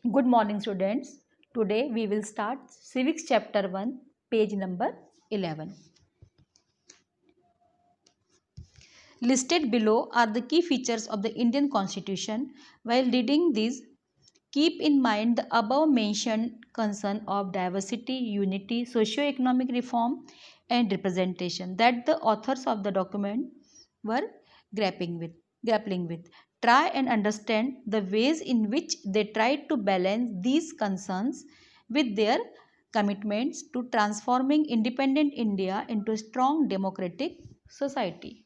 Good morning, students. Today we will start Civics Chapter 1, page number 11. Listed below are the key features of the Indian Constitution. While reading these, keep in mind the above mentioned concern of diversity, unity, socio-economic reform, and representation that the authors of the document were grappling with. Grappling with. Try and understand the ways in which they tried to balance these concerns with their commitments to transforming independent India into a strong democratic society.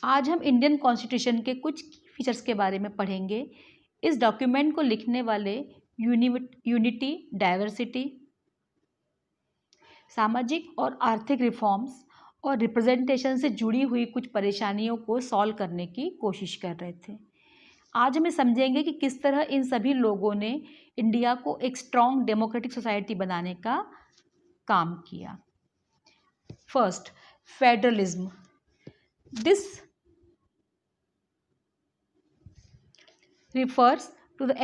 आज हम Indian constitution के कुछ features के बारे में पढ़ेंगे। इस document को लिखने वाले यूनिटी, डाइवर्सिटी, सामाजिक और आर्थिक रिफॉर्म्स और रिप्रेजेंटेशन से जुड़ी हुई कुछ परेशानियों को सॉल्व करने की कोशिश कर रहे थे। आज हमें समझेंगे कि किस तरह इन सभी लोगों ने इंडिया को एक स्ट्रॉन्ग डेमोक्रेटिक सोसाइटी बनाने का काम किया। First, federalism. This refers to the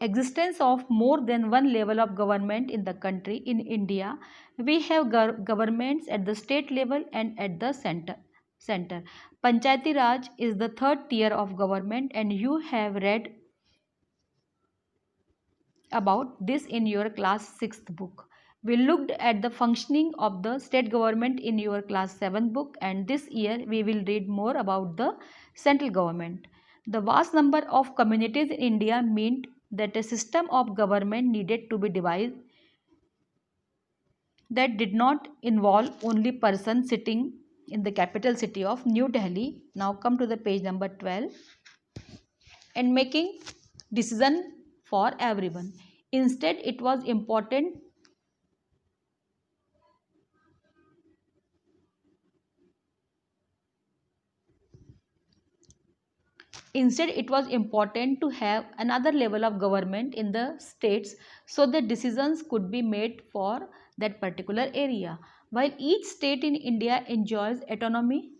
existence of more than one level of government in the country. In India, we have governments at the state level and at the center. Panchayati Raj is the third tier of government, and you have read about this in your class 6th book. We looked at the functioning of the state government in your class 7th book, and this year we will read more about the central government. The vast number of communities in India meant that a system of government needed to be devised that did not involve only person sitting in the capital city of New Delhi. Now come to the page number 12. And making decision for everyone. Instead, it was important to have another level of government in the states so that decisions could be made for that particular area. While each state in India enjoys autonomy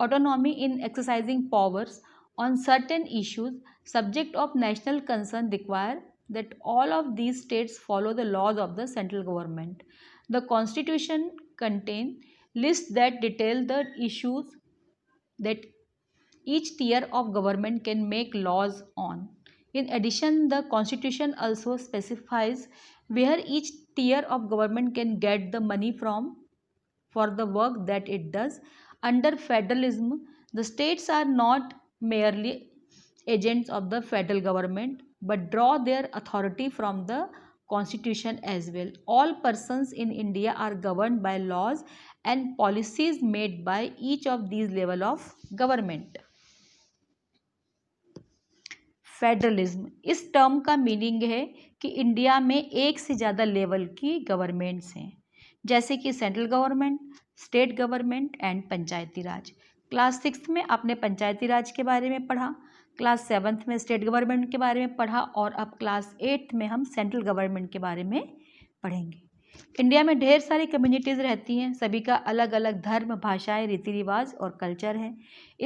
in exercising powers on certain issues, subject of national concern require that all of these states follow the laws of the central government. The constitution contains lists that detail the issues that each tier of government can make laws on. In addition, the constitution also specifies where each tier of government can get the money from for the work that it does. Under federalism, the states are not merely agents of the federal government but draw their authority from the constitution as well. All persons in India are governed by laws and policies made by each of these levels of government. Federalism, इस term का meaning है कि India में एक से ज़्यादा level की governments हैं, जैसे कि central government, state government and Panchayati Raj. Class 6 में आपने पंचायती राज के बारे में पढ़ा, क्लास 7 में स्टेट गवर्नमेंट के बारे में पढ़ा और अब क्लास 8 में हम सेंट्रल गवर्नमेंट के बारे में पढ़ेंगे। इंडिया में ढेर सारी कम्युनिटीज़ रहती हैं, सभी का अलग अलग धर्म, भाषाएं, रीति रिवाज और कल्चर है।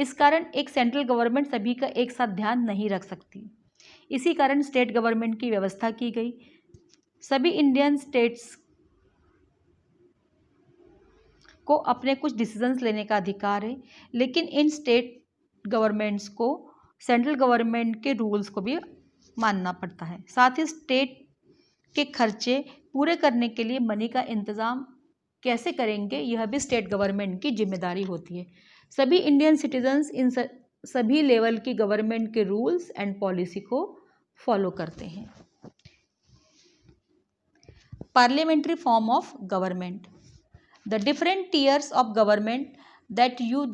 इस कारण एक सेंट्रल गवर्नमेंट सभी का एक साथ ध्यान नहीं रख सकती। इसी कारण स्टेट गवर्नमेंट की व्यवस्था की गई। सभी इंडियन स्टेट्स को अपने कुछ डिसीजंस लेने का अधिकार है, लेकिन इन स्टेट गवर्नमेंट्स को सेंट्रल गवर्नमेंट के रूल्स को भी मानना पड़ता है। साथ ही स्टेट के खर्चे पूरे करने के लिए मनी का इंतज़ाम कैसे करेंगे, यह भी स्टेट गवर्नमेंट की जिम्मेदारी होती है। सभी इंडियन सिटीजन्स इन सभी लेवल की गवर्नमेंट के रूल्स एंड पॉलिसी को फॉलो करते हैं। Parliamentary form of government, the different tiers of government that you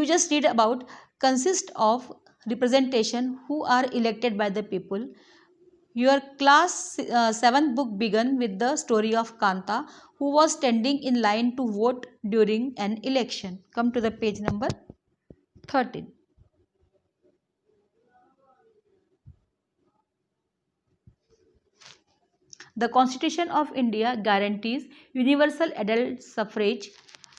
just read about consist of representation who are elected by the people. Your class 7th book began with the story of Kanta, who was standing in line to vote during an election. Come to the page number 13. The Constitution of India guarantees universal adult suffrage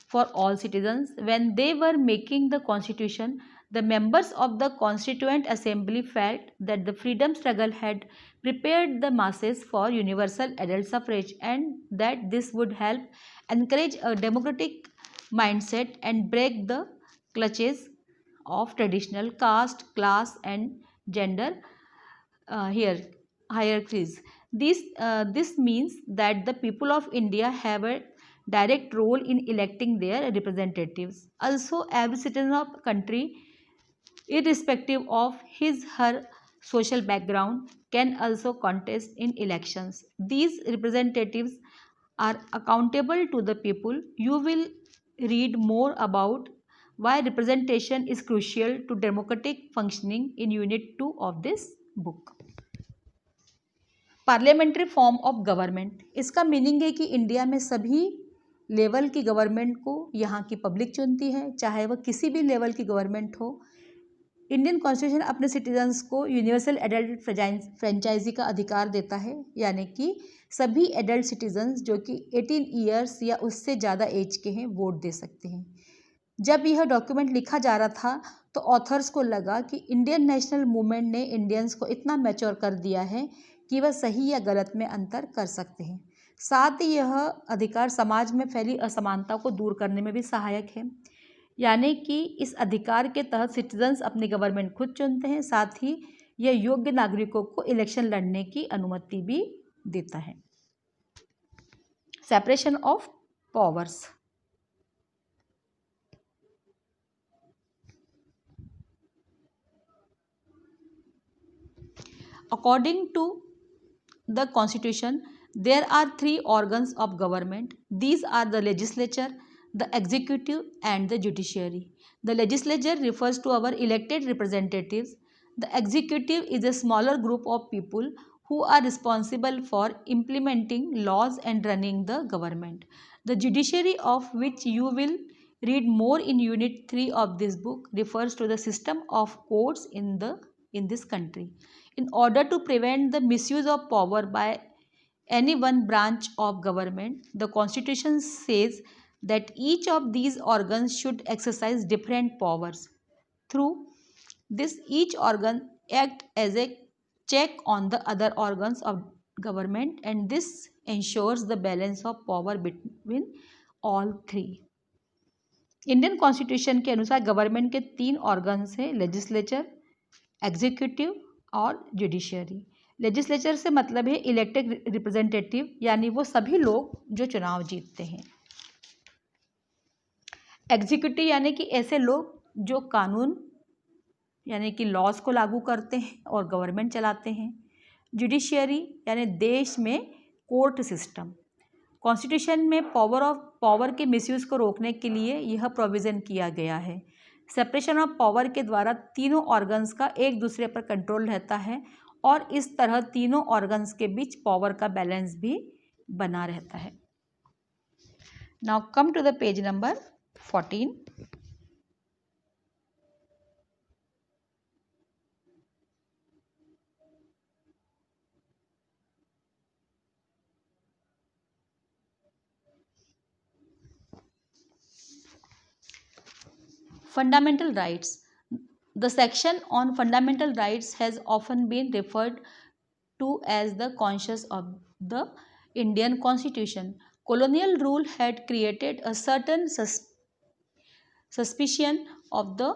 for all citizens. When they were making the constitution, the members of the Constituent Assembly felt that the freedom struggle had prepared the masses for universal adult suffrage and that this would help encourage a democratic mindset and break the clutches of traditional caste, class, and gender here hierarchies. This means that the people of India have a direct role in electing their representatives. Also, every citizen of country, irrespective of his her social background, can also contest in elections. These representatives are accountable to the people. You will read more about why representation is crucial to democratic functioning in Unit 2 of this book. Parliamentary form of government, इसका meaning है कि India में सभी level की government को यहाँ की public चुनती है, चाहे वह किसी भी लेवल की गवर्नमेंट हो। इंडियन कॉन्स्टिट्यूशन अपने सिटीजन्स को यूनिवर्सल एडल्ट फ्रेंचाइजी का अधिकार देता है, यानी कि सभी एडल्ट सिटीजन्स जो कि 18 ईयर्स या उससे ज़्यादा एज के हैं वोट दे सकते हैं। जब यह डॉक्यूमेंट लिखा जा रहा था तो ऑथर्स को लगा कि इंडियन नेशनल मूवमेंट ने इंडियंस को इतना मैच्योर कर दिया है कि वह सही या गलत में अंतर कर सकते हैं। साथ ही यह अधिकार समाज में फैली असमानता को दूर करने में भी सहायक है, यानी कि इस अधिकार के तहत सिटीजन्स अपनी गवर्नमेंट खुद चुनते हैं। साथ ही यह योग्य नागरिकों को इलेक्शन लड़ने की अनुमति भी देता है। Separation of powers, according to the constitution, there are three organs of government. These are the legislature, the executive, and the judiciary. The legislature refers to our elected representatives. The executive is a smaller group of people who are responsible for implementing laws and running the government. The judiciary, of which you will read more in Unit 3 of this book, refers to the system of courts in this country. In order to prevent the misuse of power by any one branch of government, the Constitution says that each of these organs should exercise different powers. Through this, each organ acts as a check on the other organs of government, and this ensures the balance of power between all three. Indian constitution के अनुसार government के 3 organs हैं, legislature, executive और judiciary. Legislature से मतलब है elected representative, यानी वो सभी लोग जो चुनाव जीतते हैं। एग्जीक्यूटिव यानी कि ऐसे लोग जो कानून यानी कि लॉज को लागू करते हैं और गवर्नमेंट चलाते हैं। जुडिशियरी यानी देश में कोर्ट सिस्टम। कॉन्स्टिट्यूशन में पावर के मिसयूज को रोकने के लिए यह प्रोविज़न किया गया है। सेपरेशन ऑफ पावर के द्वारा तीनों ऑर्गन्स का एक दूसरे पर कंट्रोल रहता है और इस तरह तीनों ऑर्गन्स के बीच पावर का बैलेंस भी बना रहता है। Now come to the page number 14। Fundamental rights. The section on fundamental rights has often been referred to as the conscience of the Indian Constitution. Colonial rule had created a certain suspicion of the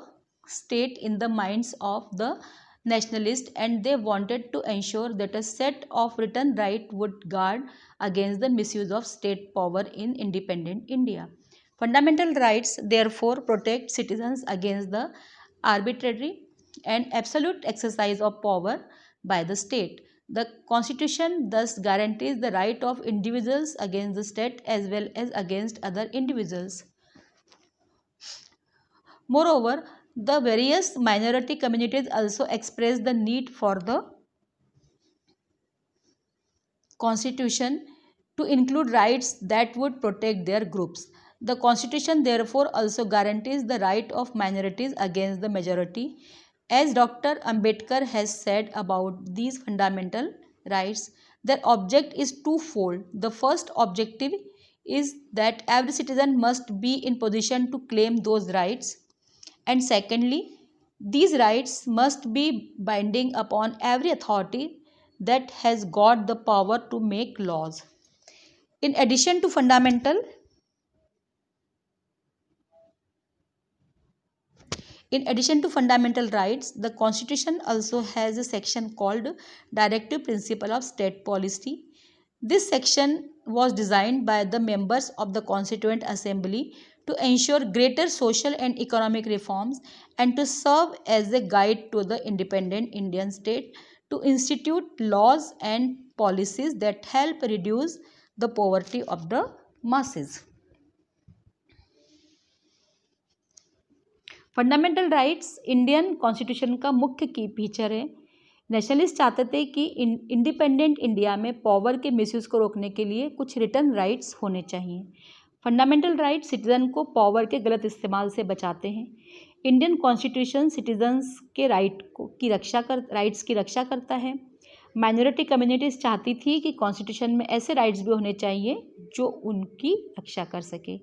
state in the minds of the nationalists, and they wanted to ensure that a set of written rights would guard against the misuse of state power in independent India. Fundamental rights therefore protect citizens against the arbitrary and absolute exercise of power by the state. The Constitution thus guarantees the right of individuals against the state as well as against other individuals. Moreover, the various minority communities also express the need for the Constitution to include rights that would protect their groups. The Constitution therefore also guarantees the right of minorities against the majority. As Dr. Ambedkar has said about these fundamental rights, their object is twofold. The first objective is that every citizen must be in position to claim those rights. And secondly, these rights must be binding upon every authority that has got the power to make laws. In addition to fundamental In addition to fundamental rights, the Constitution also has a section called Directive Principle of State Policy. This section was designed by the members of the Constituent Assembly to ensure greater social and economic reforms and to serve as a guide to the independent Indian state to institute laws and policies that help reduce the poverty of the masses. Fundamental rights Indian constitution का मुख्य की feature है। Nationalist चाहते थे कि independent India में power के misuse को रोकने के लिए कुछ रिटर्न राइट्स होने चाहिए। फंडामेंटल राइट्स सिटीजन को पावर के गलत इस्तेमाल से बचाते हैं। इंडियन कॉन्स्टिट्यूशन सिटीजन्स के राइट्स की रक्षा करता है। माइनॉरिटी कम्युनिटीज़ चाहती थी कि कॉन्स्टिट्यूशन में ऐसे राइट्स भी होने चाहिए जो उनकी रक्षा कर सके।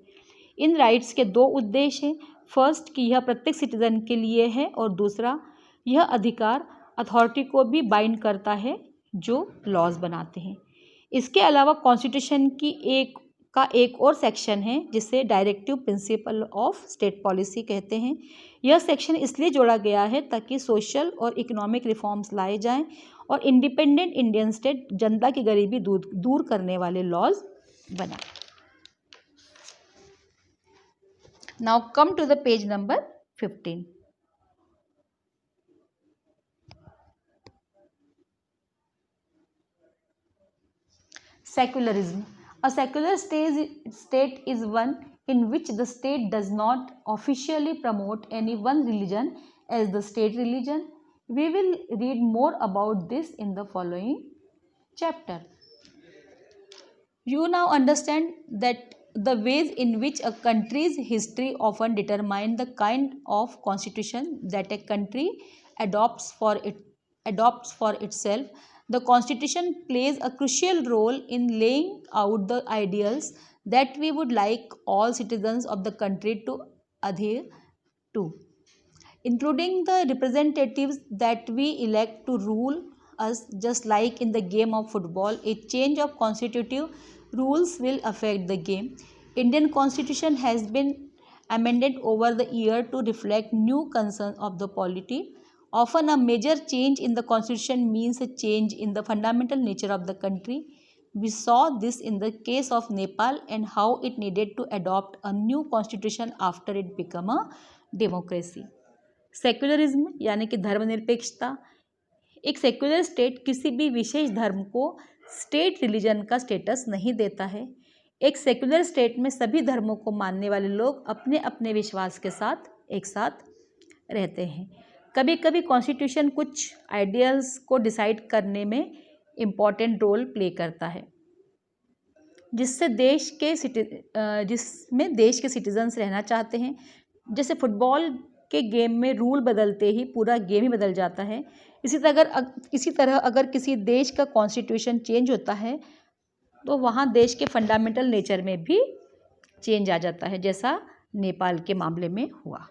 इन राइट्स के दो उद्देश्य हैं। फर्स्ट कि यह प्रत्येक सिटीजन के लिए है और दूसरा यह अधिकार अथॉरिटी को भी बाइंड करता है जो लॉज बनाते हैं। इसके अलावा कॉन्स्टिट्यूशन की एक और सेक्शन है जिसे directive principle of state policy कहते हैं। यह सेक्शन इसलिए जोड़ा गया है ताकि सोशल और इकोनॉमिक रिफॉर्म्स लाए जाएं और इंडिपेंडेंट इंडियन स्टेट जनता की गरीबी दूर करने वाले लॉज बनाए। Now come to the page number 15. Secularism. A secular state is one in which the state does not officially promote any one religion as the state religion. We will read more about this in the following chapter. You now understand that the ways in which a country's history often determine the kind of constitution that a country adopts for itself. The constitution plays a crucial role in laying out the ideals that we would like all citizens of the country to adhere to, including the representatives that we elect to rule us. Just like in the game of football, a change of constitutive rules will affect the game. Indian constitution has been amended over the year to reflect new concerns of the polity. Often a major change in the constitution means a change in the fundamental nature of the country. We saw this in the case of Nepal and how it needed to adopt a new constitution after it became a democracy. Secularism यानी कि धर्मनिरपेक्षता। एक secular state किसी भी विशेष धर्म को state religion का status नहीं देता है। एक सेक्युलर स्टेट में सभी धर्मों को मानने वाले लोग अपने अपने विश्वास के साथ एक साथ रहते हैं। कभी कभी कॉन्स्टिट्यूशन कुछ आइडियल्स को डिसाइड करने में इम्पॉर्टेंट रोल प्ले करता है जिसमें देश के सिटीजन्स रहना चाहते हैं। जैसे फुटबॉल के गेम में रूल बदलते ही पूरा गेम ही बदल जाता है। इसी तरह अगर किसी देश का कॉन्स्टिट्यूशन चेंज होता है तो वहाँ देश के फंडामेंटल नेचर में भी चेंज आ जाता है, जैसा नेपाल के मामले में हुआ।